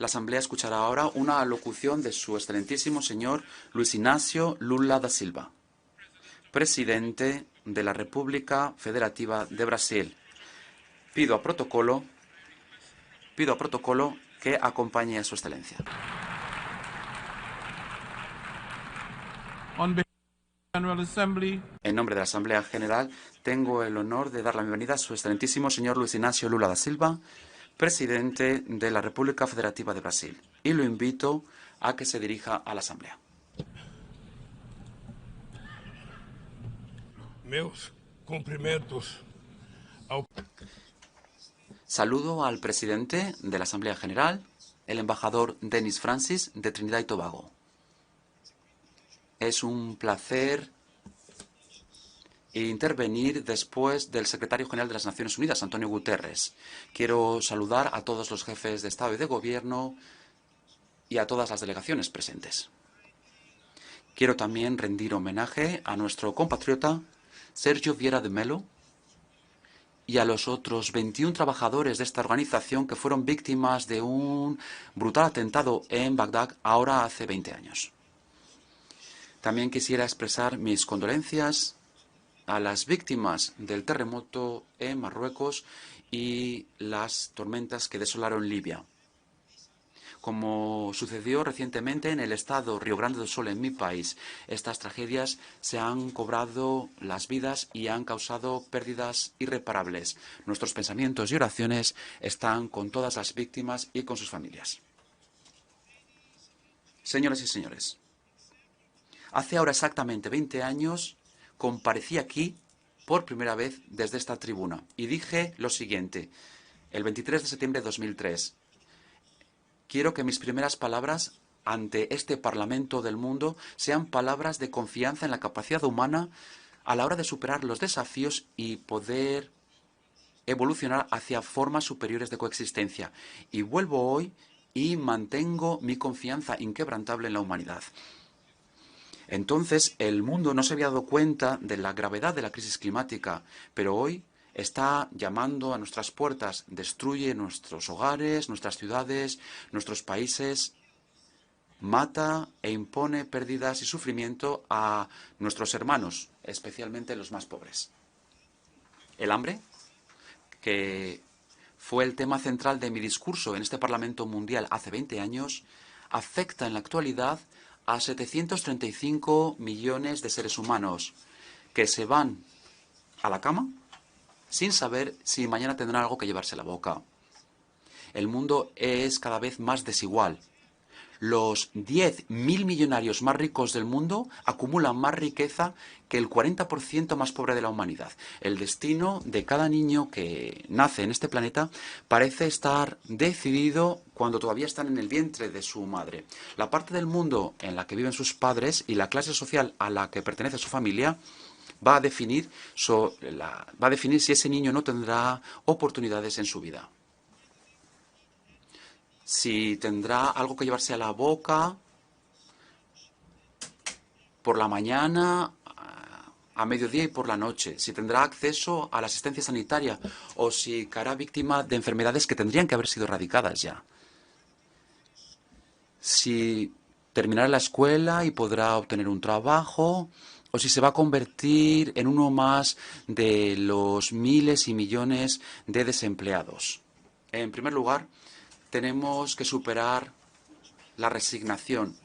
La Asamblea escuchará ahora una alocución de su excelentísimo señor Luis Inácio Lula da Silva, presidente de la República Federativa de Brasil. Pido a protocolo que acompañe a su excelencia. En nombre de la Asamblea General, tengo el honor de dar la bienvenida a su excelentísimo señor Luis Inácio Lula da Silva, presidente de la República Federativa de Brasil, y lo invito a que se dirija a la Asamblea. Meus cumprimentos ao Saludo al presidente de la Asamblea General, el embajador Denis Francis, de Trinidad y Tobago. Es un placer intervenir después del secretario general de las Naciones Unidas, Antonio Guterres. Quiero saludar a todos los jefes de Estado y de Gobierno y a todas las delegaciones presentes. Quiero también rendir homenaje a nuestro compatriota Sergio Vieira de Mello y a los otros 21 trabajadores de esta organización que fueron víctimas de un brutal atentado en Bagdad ahora hace 20 años. También quisiera expresar mis condolencias a las víctimas del terremoto en Marruecos y las tormentas que desolaron Libia. Como sucedió recientemente en el estado Río Grande do Sul, en mi país, estas tragedias se han cobrado las vidas y han causado pérdidas irreparables. Nuestros pensamientos y oraciones están con todas las víctimas y con sus familias. Señoras y señores, hace ahora exactamente 20 años comparecí aquí por primera vez desde esta tribuna y dije lo siguiente, el 23 de septiembre de 2003. Quiero que mis primeras palabras ante este Parlamento del mundo sean palabras de confianza en la capacidad humana a la hora de superar los desafíos y poder evolucionar hacia formas superiores de coexistencia. Y vuelvo hoy y mantengo mi confianza inquebrantable en la humanidad. Entonces, el mundo no se había dado cuenta de la gravedad de la crisis climática, pero hoy está llamando a nuestras puertas, destruye nuestros hogares, nuestras ciudades, nuestros países, mata e impone pérdidas y sufrimiento a nuestros hermanos, especialmente los más pobres. El hambre, que fue el tema central de mi discurso en este Parlamento Mundial hace 20 años, afecta en la actualidad a 735 millones de seres humanos que se van a la cama sin saber si mañana tendrán algo que llevarse a la boca. El mundo es cada vez más desigual. Los 10.000 millonarios más ricos del mundo acumulan más riqueza que el 40% más pobre de la humanidad. El destino de cada niño que nace en este planeta parece estar decidido cuando todavía están en el vientre de su madre. La parte del mundo en la que viven sus padres y la clase social a la que pertenece su familia va a definir si ese niño no tendrá oportunidades en su vida. Si tendrá algo que llevarse a la boca por la mañana, a mediodía y por la noche. Si tendrá acceso a la asistencia sanitaria o si caerá víctima de enfermedades que tendrían que haber sido erradicadas ya. Si terminará la escuela y podrá obtener un trabajo, o si se va a convertir en uno más de los miles y millones de desempleados. En primer lugar, tenemos que superar la resignación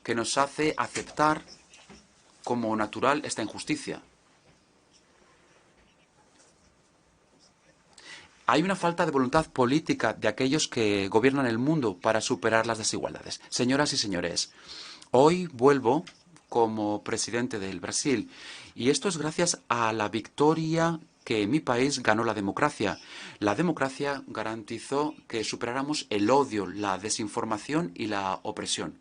que nos hace aceptar como natural esta injusticia. Hay una falta de voluntad política de aquellos que gobiernan el mundo para superar las desigualdades. Señoras y señores, hoy vuelvo como presidente del Brasil y esto es gracias a la victoria que en mi país ganó la democracia. La democracia garantizó que superáramos el odio, la desinformación y la opresión.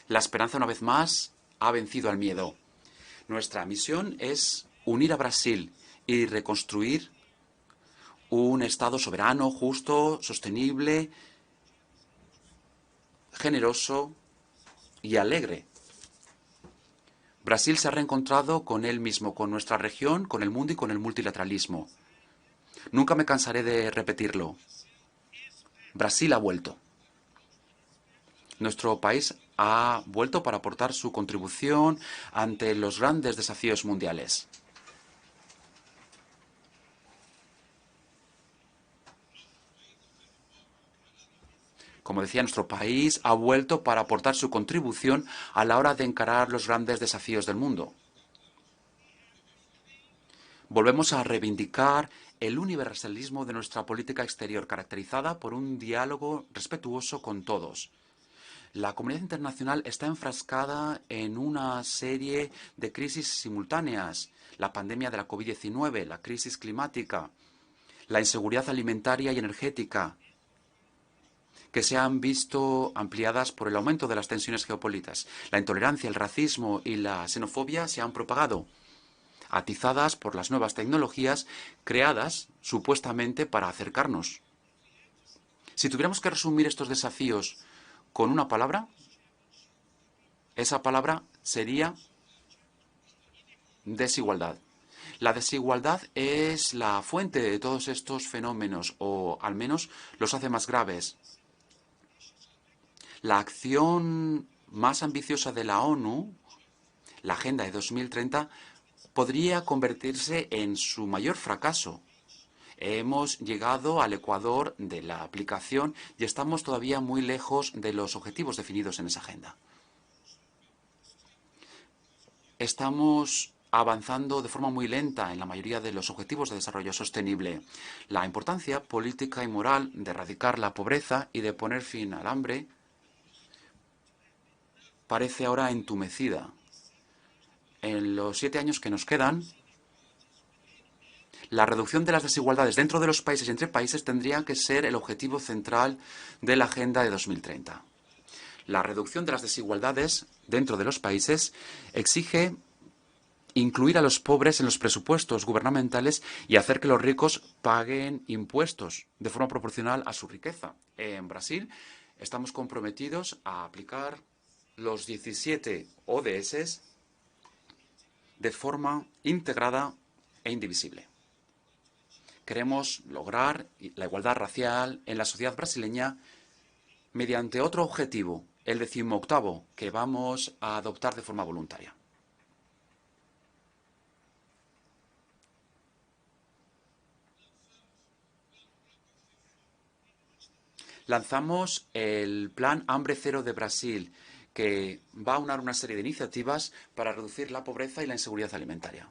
La esperanza, una vez más, ha vencido al miedo. Nuestra misión es unir a Brasil y reconstruir un Estado soberano, justo, sostenible, generoso y alegre. Brasil se ha reencontrado con él mismo, con nuestra región, con el mundo y con el multilateralismo. Nunca me cansaré de repetirlo. Brasil ha vuelto. Nuestro país ha vuelto para aportar su contribución ante los grandes desafíos mundiales. Como decía, nuestro país ha vuelto para aportar su contribución a la hora de encarar los grandes desafíos del mundo. Volvemos a reivindicar el universalismo de nuestra política exterior, caracterizada por un diálogo respetuoso con todos. La comunidad internacional está enfrascada en una serie de crisis simultáneas: la pandemia de la COVID-19, la crisis climática, la inseguridad alimentaria y energética, que se han visto ampliadas por el aumento de las tensiones geopolíticas. La intolerancia, el racismo y la xenofobia se han propagado, atizadas por las nuevas tecnologías creadas supuestamente para acercarnos. Si tuviéramos que resumir estos desafíos con una palabra, esa palabra sería desigualdad. La desigualdad es la fuente de todos estos fenómenos, o al menos los hace más graves. La acción más ambiciosa de la ONU, la Agenda de 2030, podría convertirse en su mayor fracaso. Hemos llegado al ecuador de la aplicación y estamos todavía muy lejos de los objetivos definidos en esa agenda. Estamos avanzando de forma muy lenta en la mayoría de los objetivos de desarrollo sostenible. La importancia política y moral de erradicar la pobreza y de poner fin al hambre parece ahora entumecida. En los 7 años que nos quedan, la reducción de las desigualdades dentro de los países y entre países tendría que ser el objetivo central de la Agenda de 2030. La reducción de las desigualdades dentro de los países exige incluir a los pobres en los presupuestos gubernamentales y hacer que los ricos paguen impuestos de forma proporcional a su riqueza. En Brasil estamos comprometidos a aplicar los 17 ODS de forma integrada e indivisible. Queremos lograr la igualdad racial en la sociedad brasileña mediante otro objetivo, el 18º, que vamos a adoptar de forma voluntaria. Lanzamos el Plan Hambre Cero de Brasil, que va a unar una serie de iniciativas para reducir la pobreza y la inseguridad alimentaria.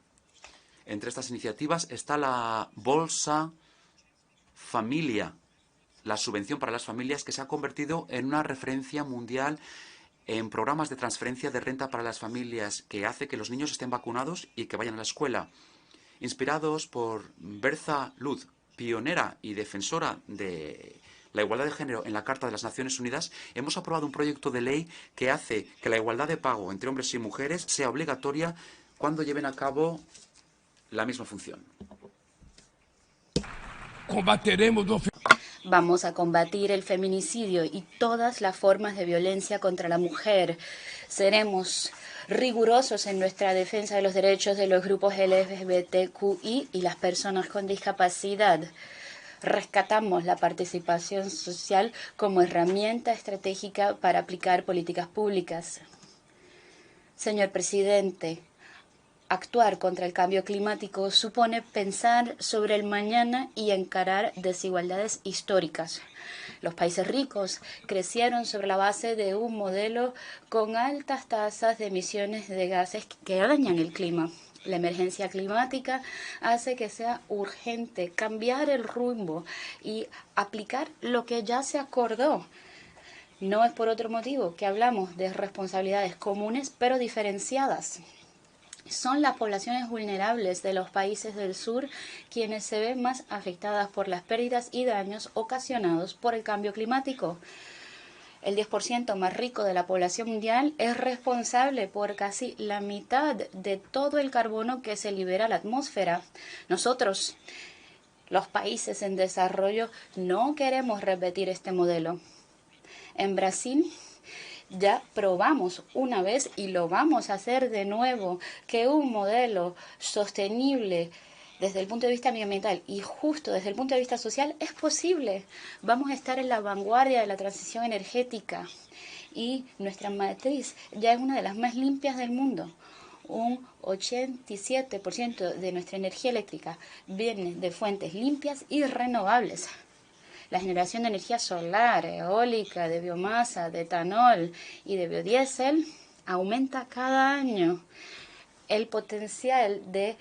Entre estas iniciativas está la Bolsa Familia, la subvención para las familias, que se ha convertido en una referencia mundial en programas de transferencia de renta para las familias, que hace que los niños estén vacunados y que vayan a la escuela. Inspirados por Berta Luz, pionera y defensora de la igualdad de género en la Carta de las Naciones Unidas, hemos aprobado un proyecto de ley que hace que la igualdad de pago entre hombres y mujeres sea obligatoria cuando lleven a cabo la misma función. Vamos a combatir el feminicidio y todas las formas de violencia contra la mujer. Seremos rigurosos en nuestra defensa de los derechos de los grupos LGBTQI y las personas con discapacidad. Rescatamos la participación social como herramienta estratégica para aplicar políticas públicas. Señor presidente, actuar contra el cambio climático supone pensar sobre el mañana y encarar desigualdades históricas. Los países ricos crecieron sobre la base de un modelo con altas tasas de emisiones de gases que dañan el clima. La emergencia climática hace que sea urgente cambiar el rumbo y aplicar lo que ya se acordó. No es por otro motivo que hablamos de responsabilidades comunes pero diferenciadas. Son las poblaciones vulnerables de los países del sur quienes se ven más afectadas por las pérdidas y daños ocasionados por el cambio climático. El 10% más rico de la población mundial es responsable por casi la mitad de todo el carbono que se libera a la atmósfera. Nosotros, los países en desarrollo, no queremos repetir este modelo. En Brasil ya probamos una vez y lo vamos a hacer de nuevo, que un modelo sostenible desde el punto de vista medioambiental y justo desde el punto de vista social, es posible. Vamos a estar en la vanguardia de la transición energética y nuestra matriz ya es una de las más limpias del mundo. Un 87% de nuestra energía eléctrica viene de fuentes limpias y renovables. La generación de energía solar, eólica, de biomasa, de etanol y de biodiesel aumenta cada año. El potencial de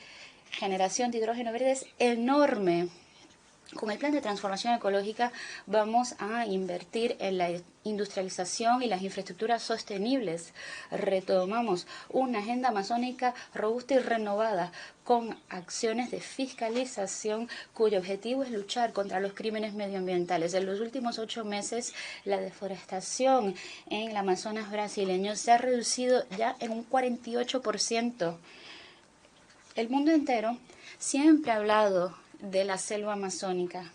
generación de hidrógeno verde es enorme. Con el plan de transformación ecológica vamos a invertir en la industrialización y las infraestructuras sostenibles. Retomamos una agenda amazónica robusta y renovada con acciones de fiscalización cuyo objetivo es luchar contra los crímenes medioambientales. En los últimos 8 meses, la deforestación en el Amazonas brasileño se ha reducido ya en un 48%. El mundo entero siempre ha hablado de la selva amazónica.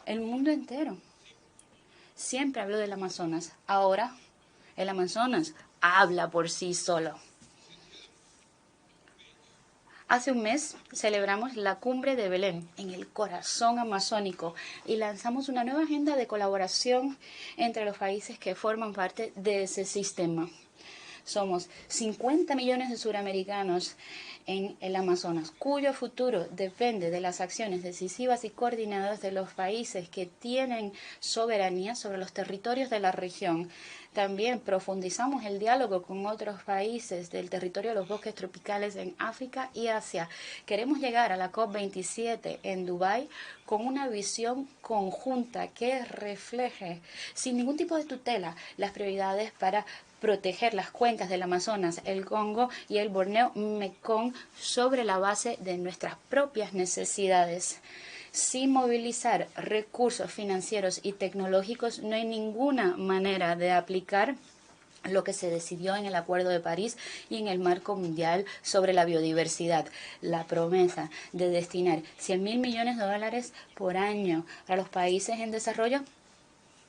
El mundo entero siempre habló del Amazonas. Ahora el Amazonas habla por sí solo. Hace un mes celebramos la cumbre de Belén en el corazón amazónico y lanzamos una nueva agenda de colaboración entre los países que forman parte de ese sistema. Somos 50 millones de suramericanos en el Amazonas, cuyo futuro depende de las acciones decisivas y coordinadas de los países que tienen soberanía sobre los territorios de la región. También profundizamos el diálogo con otros países del territorio de los bosques tropicales en África y Asia. Queremos llegar a la COP27 en Dubái con una visión conjunta que refleje, sin ningún tipo de tutela, las prioridades para proteger las cuencas del Amazonas, el Congo y el Borneo Mekong sobre la base de nuestras propias necesidades. Sin movilizar recursos financieros y tecnológicos no hay ninguna manera de aplicar lo que se decidió en el Acuerdo de París y en el Marco Mundial sobre la Biodiversidad. La promesa de destinar 100.000 millones de dólares por año a los países en desarrollo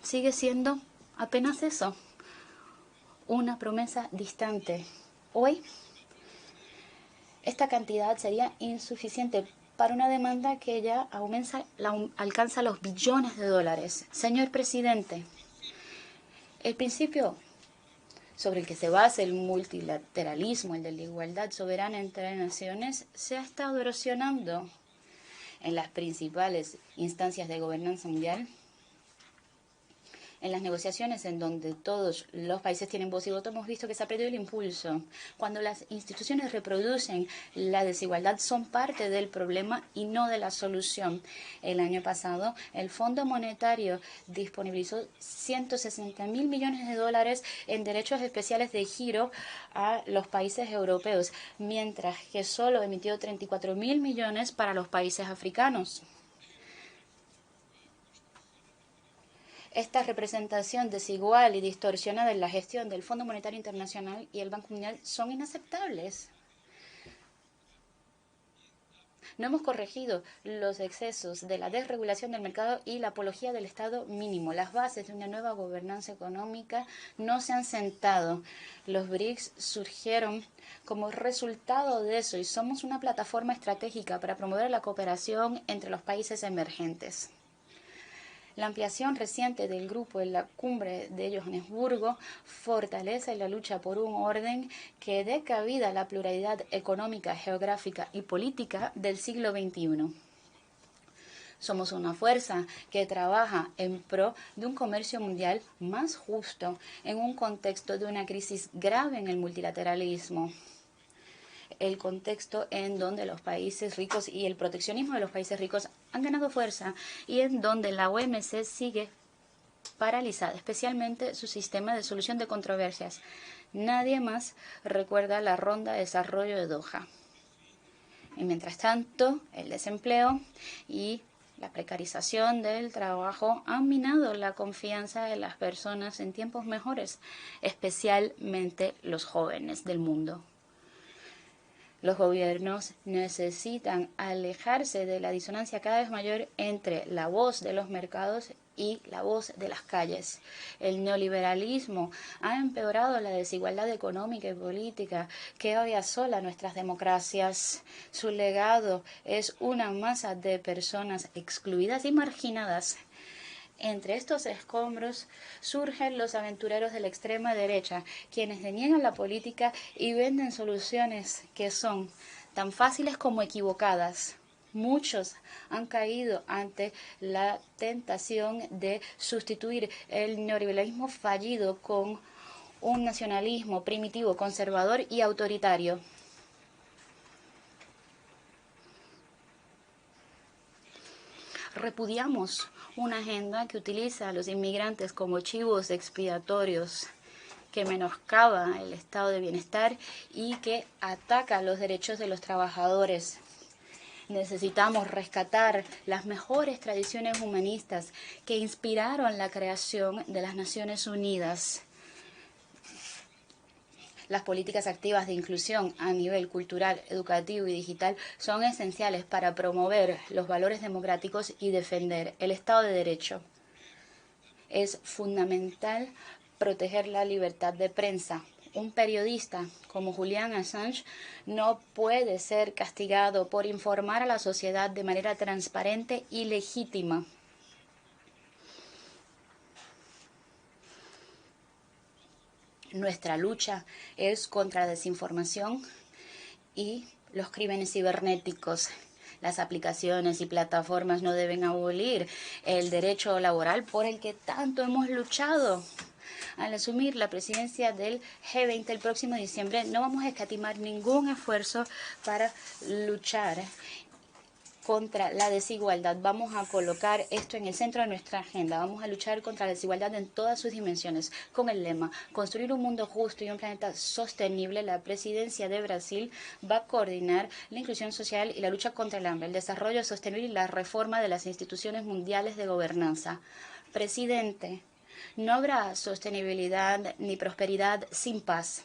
sigue siendo apenas eso. Una promesa distante. Hoy, esta cantidad sería insuficiente para una demanda que ya alcanza los billones de dólares. Señor presidente, el principio sobre el que se basa el multilateralismo, el de la igualdad soberana entre naciones, se ha estado erosionando en las principales instancias de gobernanza mundial. En las negociaciones en donde todos los países tienen voz y voto, hemos visto que se ha perdido el impulso. Cuando las instituciones reproducen la desigualdad, son parte del problema y no de la solución. El año pasado, el Fondo Monetario disponibilizó 160.000 millones de dólares en derechos especiales de giro a los países europeos, mientras que solo emitió 34.000 millones para los países africanos. Esta representación desigual y distorsionada en la gestión del Fondo Monetario Internacional y el Banco Mundial son inaceptables. No hemos corregido los excesos de la desregulación del mercado y la apología del Estado mínimo. Las bases de una nueva gobernanza económica no se han sentado. Los BRICS surgieron como resultado de eso y somos una plataforma estratégica para promover la cooperación entre los países emergentes. La ampliación reciente del grupo en la cumbre de Johannesburgo fortalece la lucha por un orden que dé cabida a la pluralidad económica, geográfica y política del siglo XXI. Somos una fuerza que trabaja en pro de un comercio mundial más justo en un contexto de una crisis grave en el multilateralismo. El contexto en donde los países ricos y el proteccionismo de los países ricos han ganado fuerza y en donde la OMC sigue paralizada, especialmente su sistema de solución de controversias. Nadie más recuerda la ronda de desarrollo de Doha. Y mientras tanto, el desempleo y la precarización del trabajo han minado la confianza de las personas en tiempos mejores, especialmente los jóvenes del mundo. Los gobiernos necesitan alejarse de la disonancia cada vez mayor entre la voz de los mercados y la voz de las calles. El neoliberalismo ha empeorado la desigualdad económica y política que hoy asola nuestras democracias. Su legado es una masa de personas excluidas y marginadas. Entre estos escombros surgen los aventureros de la extrema derecha, quienes deniegan la política y venden soluciones que son tan fáciles como equivocadas. Muchos han caído ante la tentación de sustituir el neoliberalismo fallido con un nacionalismo primitivo, conservador y autoritario. Repudiamos una agenda que utiliza a los inmigrantes como chivos expiatorios, que menoscaba el estado de bienestar y que ataca los derechos de los trabajadores. Necesitamos rescatar las mejores tradiciones humanistas que inspiraron la creación de las Naciones Unidas. Las políticas activas de inclusión a nivel cultural, educativo y digital son esenciales para promover los valores democráticos y defender el Estado de Derecho. Es fundamental proteger la libertad de prensa. Un periodista como Julian Assange no puede ser castigado por informar a la sociedad de manera transparente y legítima. Nuestra lucha es contra la desinformación y los crímenes cibernéticos. Las aplicaciones y plataformas no deben abolir el derecho laboral por el que tanto hemos luchado. Al asumir la presidencia del G20 el próximo diciembre, no vamos a escatimar ningún esfuerzo para luchar contra la desigualdad. Vamos a colocar esto en el centro de nuestra agenda. Vamos a luchar contra la desigualdad en todas sus dimensiones con el lema construir un mundo justo y un planeta sostenible. La presidencia de Brasil va a coordinar la inclusión social y la lucha contra el hambre, el desarrollo sostenible y la reforma de las instituciones mundiales de gobernanza. Presidente, no habrá sostenibilidad ni prosperidad sin paz.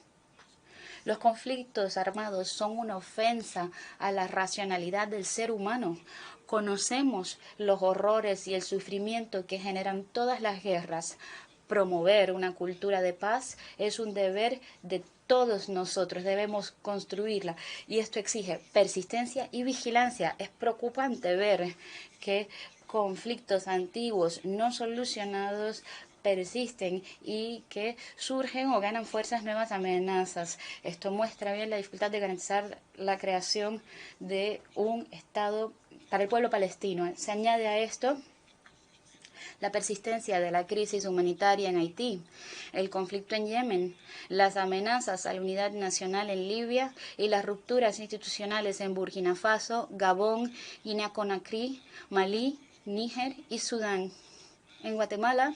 Los conflictos armados son una ofensa a la racionalidad del ser humano. Conocemos los horrores y el sufrimiento que generan todas las guerras. Promover una cultura de paz es un deber de todos nosotros. Debemos construirla y esto exige persistencia y vigilancia. Es preocupante ver que conflictos antiguos no solucionados persisten y que surgen o ganan fuerzas nuevas amenazas. Esto muestra bien la dificultad de garantizar la creación de un Estado para el pueblo palestino. Se añade a esto la persistencia de la crisis humanitaria en Haití, el conflicto en Yemen, las amenazas a la unidad nacional en Libia y las rupturas institucionales en Burkina Faso, Gabón, Guinea-Conakry, Malí, Níger y Sudán. En Guatemala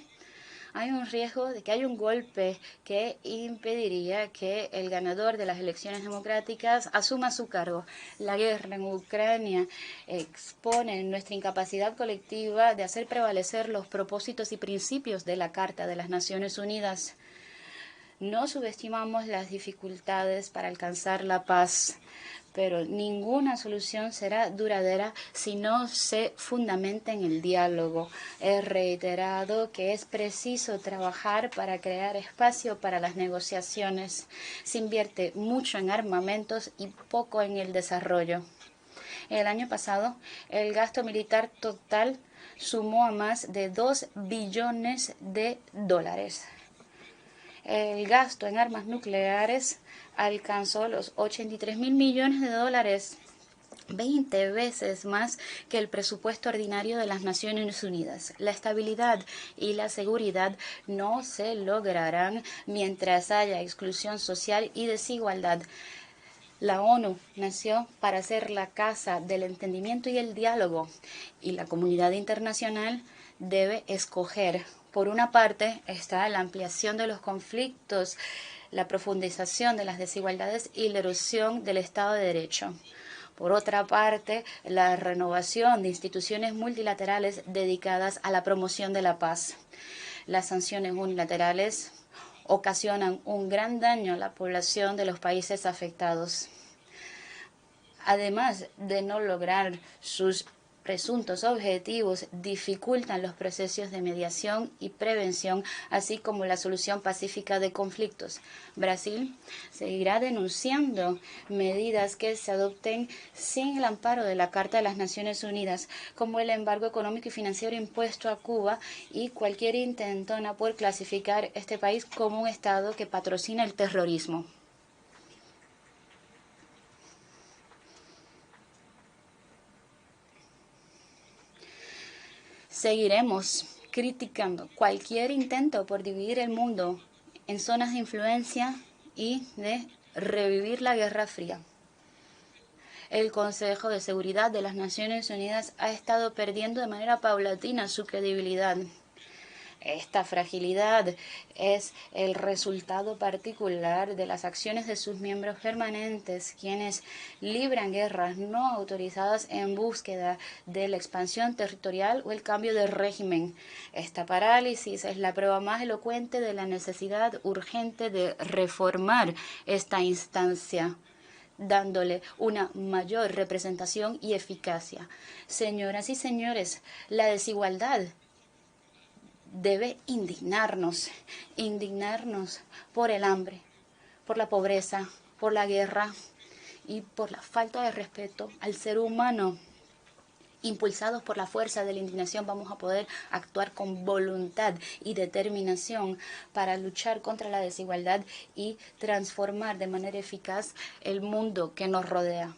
hay un riesgo de que haya un golpe que impediría que el ganador de las elecciones democráticas asuma su cargo. La guerra en Ucrania expone nuestra incapacidad colectiva de hacer prevalecer los propósitos y principios de la Carta de las Naciones Unidas. No subestimamos las dificultades para alcanzar la paz, pero ninguna solución será duradera si no se fundamenta en el diálogo. He reiterado que es preciso trabajar para crear espacio para las negociaciones. Se invierte mucho en armamentos y poco en el desarrollo. El año pasado, el gasto militar total sumó a más de 2 billones de dólares. El gasto en armas nucleares alcanzó los 83.000 millones de dólares, 20 veces más que el presupuesto ordinario de las Naciones Unidas. La estabilidad y la seguridad no se lograrán mientras haya exclusión social y desigualdad. La ONU nació para ser la casa del entendimiento y el diálogo, y la comunidad internacional debe escoger. Por una parte está la ampliación de los conflictos, la profundización de las desigualdades y la erosión del Estado de Derecho. Por otra parte, la renovación de instituciones multilaterales dedicadas a la promoción de la paz. Las sanciones unilaterales ocasionan un gran daño a la población de los países afectados. además de no lograr sus presuntos objetivos, dificultan los procesos de mediación y prevención, así como la solución pacífica de conflictos. Brasil seguirá denunciando medidas que se adopten sin el amparo de la Carta de las Naciones Unidas, como el embargo económico y financiero impuesto a Cuba y cualquier intentona por clasificar este país como un Estado que patrocina el terrorismo. Seguiremos criticando cualquier intento por dividir el mundo en zonas de influencia y de revivir la Guerra Fría. El Consejo de Seguridad de las Naciones Unidas ha estado perdiendo de manera paulatina su credibilidad. Esta fragilidad es el resultado particular de las acciones de sus miembros permanentes, quienes libran guerras no autorizadas en búsqueda de la expansión territorial o el cambio de régimen. Esta parálisis es la prueba más elocuente de la necesidad urgente de reformar esta instancia, dándole una mayor representación y eficacia. Señoras y señores, la desigualdad debe indignarnos por el hambre, por la pobreza, por la guerra y por la falta de respeto al ser humano. Impulsados por la fuerza de la indignación, vamos a poder actuar con voluntad y determinación para luchar contra la desigualdad y transformar de manera eficaz el mundo que nos rodea.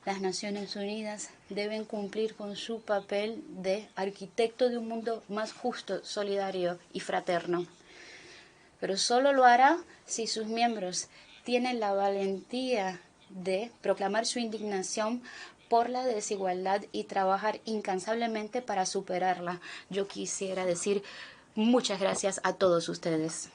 Las Naciones Unidas deben cumplir con su papel de arquitecto de un mundo más justo, solidario y fraterno. Pero solo lo hará si sus miembros tienen la valentía de proclamar su indignación por la desigualdad y trabajar incansablemente para superarla. Yo quisiera decir muchas gracias a todos ustedes.